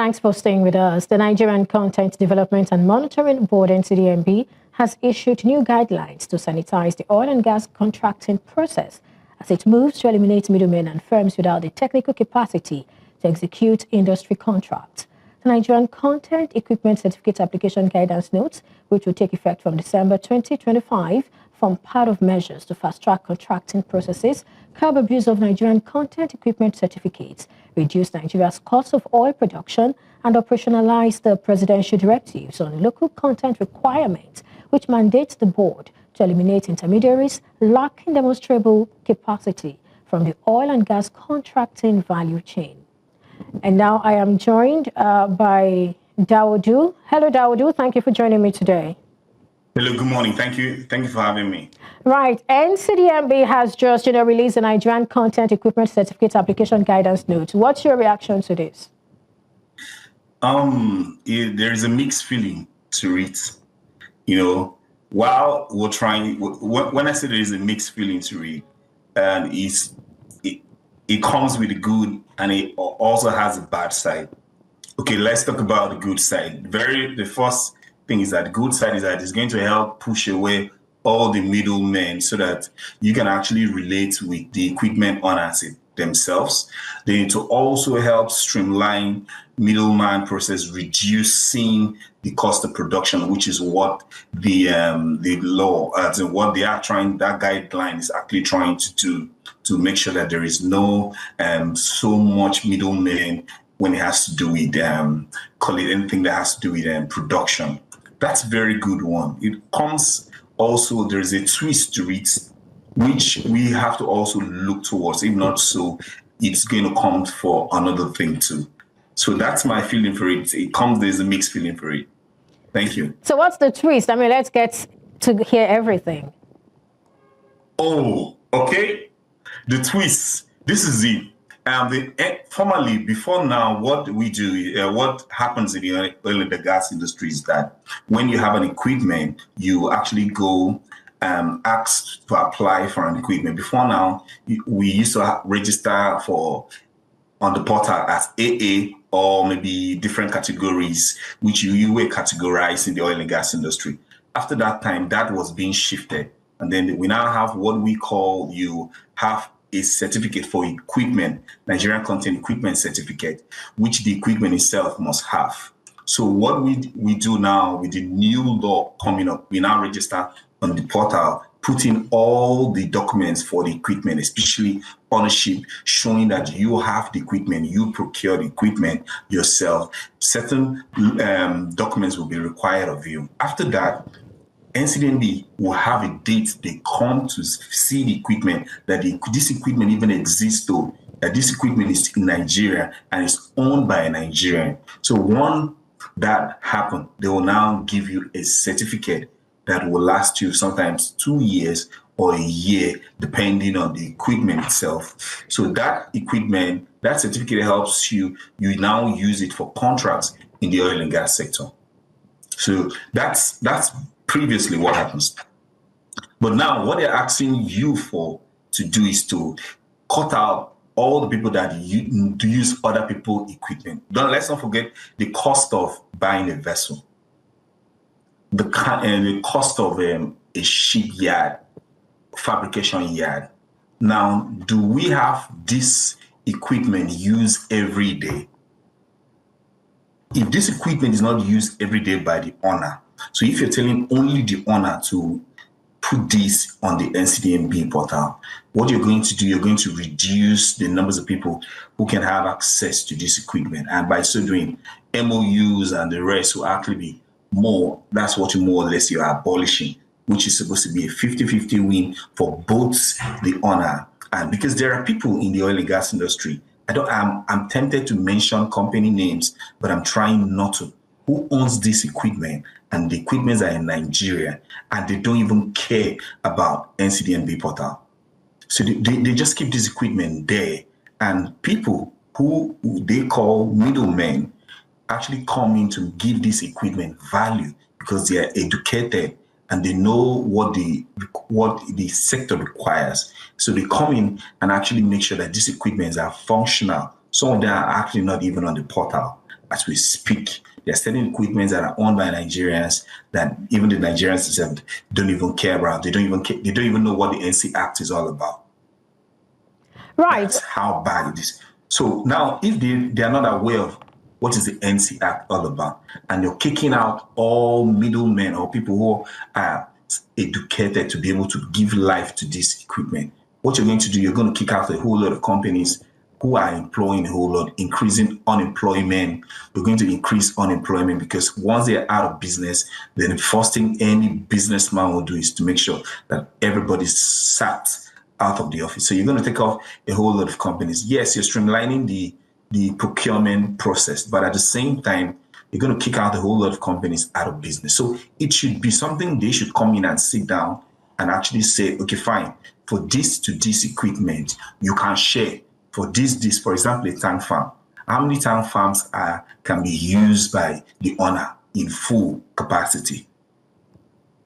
Thanks for staying with us. The Nigerian Content Development and Monitoring Board, NCDMB, has issued new guidelines to sanitize the oil and gas contracting process as it moves to eliminate middlemen and firms without the technical capacity to execute industry contracts. The Nigerian Content Equipment Certificate Application Guidance Notes, which will take effect from December 2025, form part of measures to fast-track contracting processes, curb abuse of Nigerian content equipment certificates, reduce Nigeria's cost of oil production, and operationalize the presidential directives on local content requirements, which mandates the board to eliminate intermediaries lacking demonstrable capacity from the oil and gas contracting value chain. And now I am joined by Dawodu. Hello, Dawodu. Thank you for joining me today. Hello, good morning. Thank you. Thank you for having me. Right. NCDMB has just, released the Nigerian Content Equipment Certificate Application Guidance Note. What's your reaction to this? There is a mixed feeling to it. While we're trying, when I say there is a mixed feeling to it, and it comes with the good and it also has a bad side. Okay, let's talk about the good side. The first thing is that the good side is that it's going to help push away all the middlemen so that you can actually relate with the equipment owners themselves. They need to also help streamline middleman process, reducing the cost of production, which is what the law, what they are trying, that guideline is actually trying to do, to make sure that there is no so much middlemen when it has to do with call it anything that has to do with production. That's a very good one. It comes also, there's a twist to it, which we have to also look towards. If not so, it's going to come for another thing too. So that's my feeling for it. There's a mixed feeling for it. Thank you. So what's the twist? I mean, let's get to hear everything. Oh, okay. The twist. This is it. Formerly, before now, what we do, what happens in the oil and the gas industry is that when you have an equipment, you actually go ask to apply for an equipment. Before now, we used to register on the portal as AA or maybe different categories, which you were categorized in the oil and gas industry. After that time, that was being shifted. And then we now have what we call, you have a certificate for equipment, Nigerian Content Equipment Certificate, which the equipment itself must have. So what we do now with the new law coming up, we now register on the portal, putting all the documents for the equipment, especially ownership, showing that you have the equipment, you procure the equipment yourself. Certain documents will be required of you. After that, NCDMB will have a date they come to see the equipment, that this equipment even exists, though, that this equipment is in Nigeria and is owned by a Nigerian. So once that happens, they will now give you a certificate that will last you sometimes 2 years or a year, depending on the equipment itself. So that equipment, that certificate helps you now use it for contracts in the oil and gas sector. So that's previously what happens. But now what they're asking you to do is to cut out all the people that use other people's equipment. Let's not forget the cost of buying a vessel, the cost of a shipyard, fabrication yard. Now, do we have this equipment used every day? If this equipment is not used every day by the owner, so if you're telling only the owner to put this on the NCDMB portal, what you're going to do, you're going to reduce the numbers of people who can have access to this equipment. And by so doing, MOUs and the rest will actually be more. That's what you more or less you are abolishing, which is supposed to be a 50-50 win for both the owner. And because there are people in the oil and gas industry, I'm tempted to mention company names, but I'm trying not to, who owns this equipment, and the equipments are in Nigeria, and they don't even care about NCDMB portal. So they just keep this equipment there, and people who they call middlemen actually come in to give this equipment value because they are educated and they know what the sector requires. So they come in and actually make sure that these equipments are functional. Some of them are actually not even on the portal. as we speak. There are certain equipments that are owned by Nigerians that even the Nigerians themselves don't even care about. They don't even know what the NC Act is all about. Right. That's how bad it is. So now, if they are not aware of what is the NC Act all about, and you're kicking out all middlemen or people who are educated to be able to give life to this equipment, what you're going to do, you're going to kick out a whole lot of companies who are employing a whole lot, increasing unemployment. We're going to increase unemployment because once they're out of business, then the first thing any businessman will do is to make sure that everybody's sacked out of the office. So you're going to take off a whole lot of companies. Yes, you're streamlining the procurement process, but at the same time, you're going to kick out a whole lot of companies out of business. So it should be something they should come in and sit down and actually say, okay, fine, for this to this equipment, you can share. For this, for example, a tank farm. How many tank farms can be used by the owner in full capacity?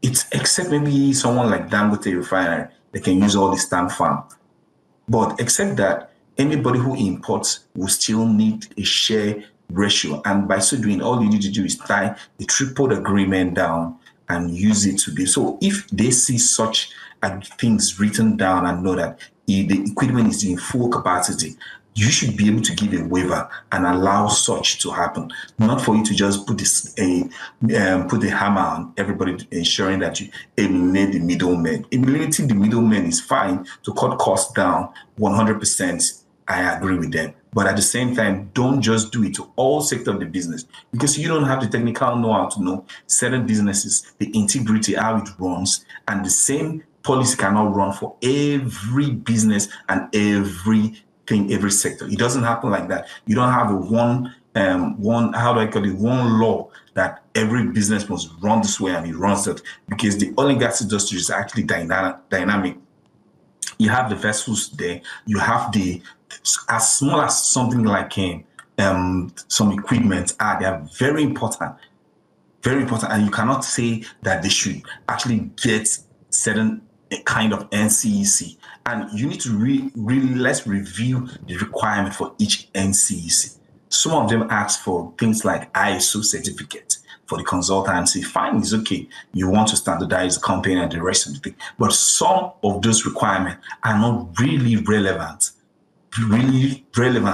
It's except maybe someone like Dangote Refinery, they can use all this tank farm. But except that, anybody who imports will still need a share ratio. And by so doing, all you need to do is tie the triple agreement down and use it to be. So if they see such things written down and know that the equipment is in full capacity, you should be able to give a waiver and allow such to happen. Not for you to just put put a hammer on everybody, ensuring that you eliminate the middlemen. Eliminating the middlemen is fine to cut costs down 100%. I agree with them. But at the same time, don't just do it to all sectors of the business, because you don't have the technical know-how to know certain businesses, the integrity, how it runs, and the same policy cannot run for every business and every sector. It doesn't happen like that. You don't have one law that every business must run this way and it runs that, because the oil and gas industry is actually dynamic. You have the vessels there. You have as small as something like some equipment they are very important, and you cannot say that they should actually get certain kind of NCEC. And you need to really let's review the requirement for each NCEC. Some of them ask for things like ISO certificate for the consultancy. Fine, it's okay. You want to standardize the company and the rest of the thing. But some of those requirements are not really relevant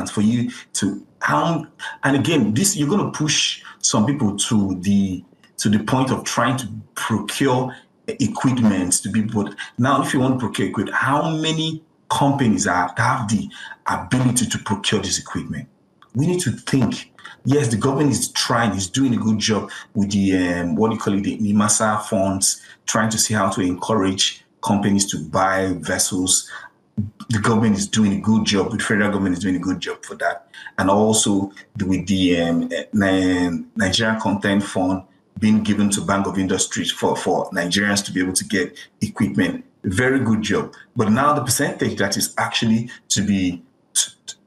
for you to and again, this you're going to push some people to the point of trying to procure equipment to be put. Now, if you want to procure equipment, how many companies have the ability to procure this equipment? We need to think. Yes, the government is trying, is doing a good job with the the NIMASA funds, trying to see how to encourage companies to buy vessels. The government is doing a good job. The federal government is doing a good job for that. And also with the Nigerian Content Fund being given to Bank of Industry for Nigerians to be able to get equipment. Very good job. But now the percentage that is actually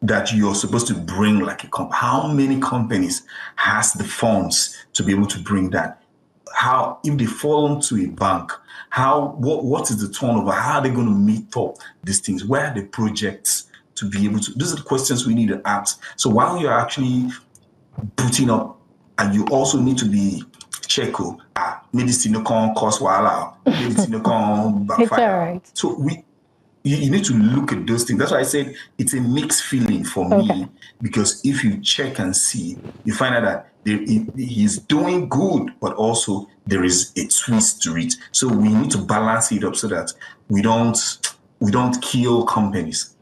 that you're supposed to bring like how many companies has the funds to be able to bring that? How, if they fall into a bank, what is the turnover? How are they going to meet up these things? Where are the projects to be able to? These are the questions we need to ask. So while you're actually putting up, and you also need to be checkable, medicine can't cause while medicine can't backfire. Right. So you need to look at those things. That's why I said it's a mixed feeling for me, because if you check and see, you find out that he's doing good, but also there is a twist to it. So we need to balance it up so that we don't kill companies.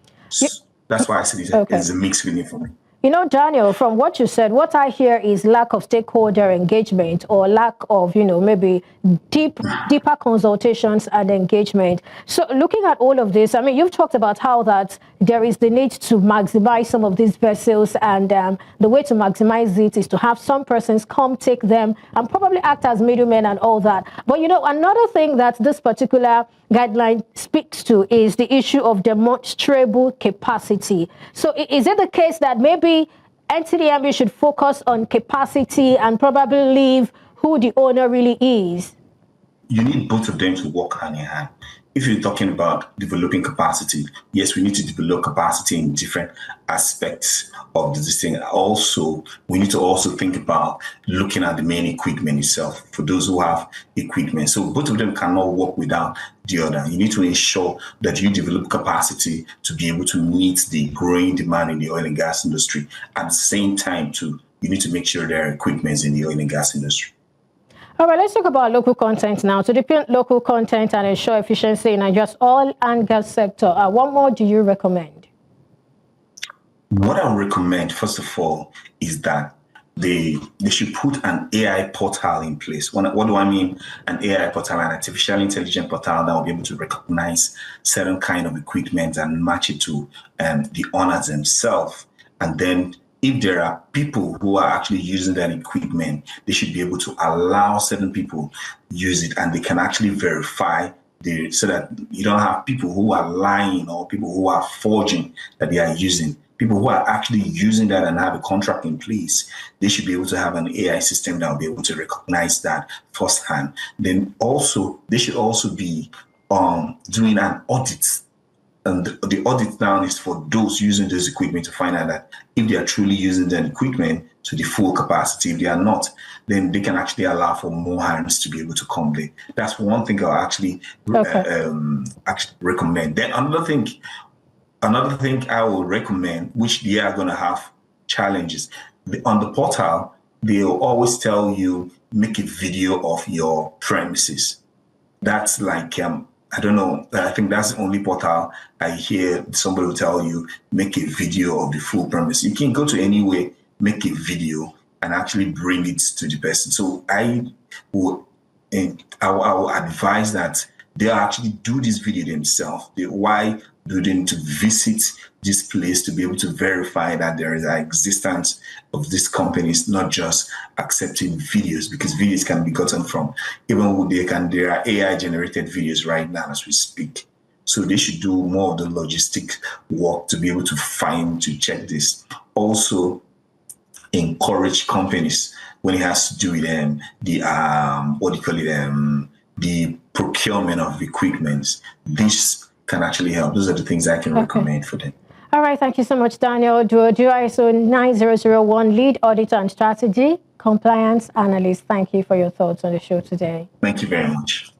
That's why I said it's a mixed feeling for me. You know, Daniel, from what you said, what I hear is lack of stakeholder engagement, or lack of, maybe deeper consultations and engagement. So looking at all of this, I mean, you've talked about how that there is the need to maximize some of these vessels, and the way to maximize it is to have some persons come take them and probably act as middlemen and all that. But, another thing that this particular guideline speaks to is the issue of demonstrable capacity. So is it the case that maybe NCDMB should focus on capacity and probably leave who the owner really is? You need both of them to work hand in hand. if you're talking about developing capacity, yes, we need to develop capacity in different aspects of this thing. Also, we need to also think about looking at the main equipment itself for those who have equipment. So both of them cannot work without the other. You need to ensure that you develop capacity to be able to meet the growing demand in the oil and gas industry. At the same time, too, you need to make sure there are equipments in the oil and gas industry. All right, let's talk about local content now. To deepen local content and ensure efficiency in Nigeria's oil and gas sector, what more do you recommend? What I would recommend, first of all, is that they should put an AI portal in place. What do I mean? An AI portal, an artificial intelligence portal that will be able to recognize certain kind of equipment and match it to the owners themselves. And then if there are people who are actually using that equipment, they should be able to allow certain people use it, and they can actually verify so that you don't have people who are lying or people who are forging that they are using. People who are actually using that and have a contract in place, they should be able to have an AI system that will be able to recognize that firsthand. Then also, they should also be doing an audit. And the audit down is for those using this equipment to find out that if they are truly using that equipment to the full capacity. If they are not, then they can actually allow for more hands to be able to come there. That's one thing I'll actually recommend. Then another thing I will recommend, which they are going to have challenges. On the portal, they'll always tell you, make a video of your premises. That's like, I don't know, I think that's the only portal I hear somebody will tell you, make a video of the full premise. You can go to anywhere, make a video, and actually bring it to the person. So I will advise that they actually do this video themselves. Why do they need to visit this place to be able to verify that there is an existence of these companies, not just accepting videos, because videos can be gotten from, there are AI generated videos right now as we speak. So they should do more of the logistic work to be able to check this. Also, encourage companies when it has to do with the procurement of equipment. This can actually help. Those are the things I can recommend for them. All right, thank you so much, Daniel Duodu, ISO 9001 Lead Auditor and Strategy Compliance Analyst. Thank you for your thoughts on the show today. Thank you very much.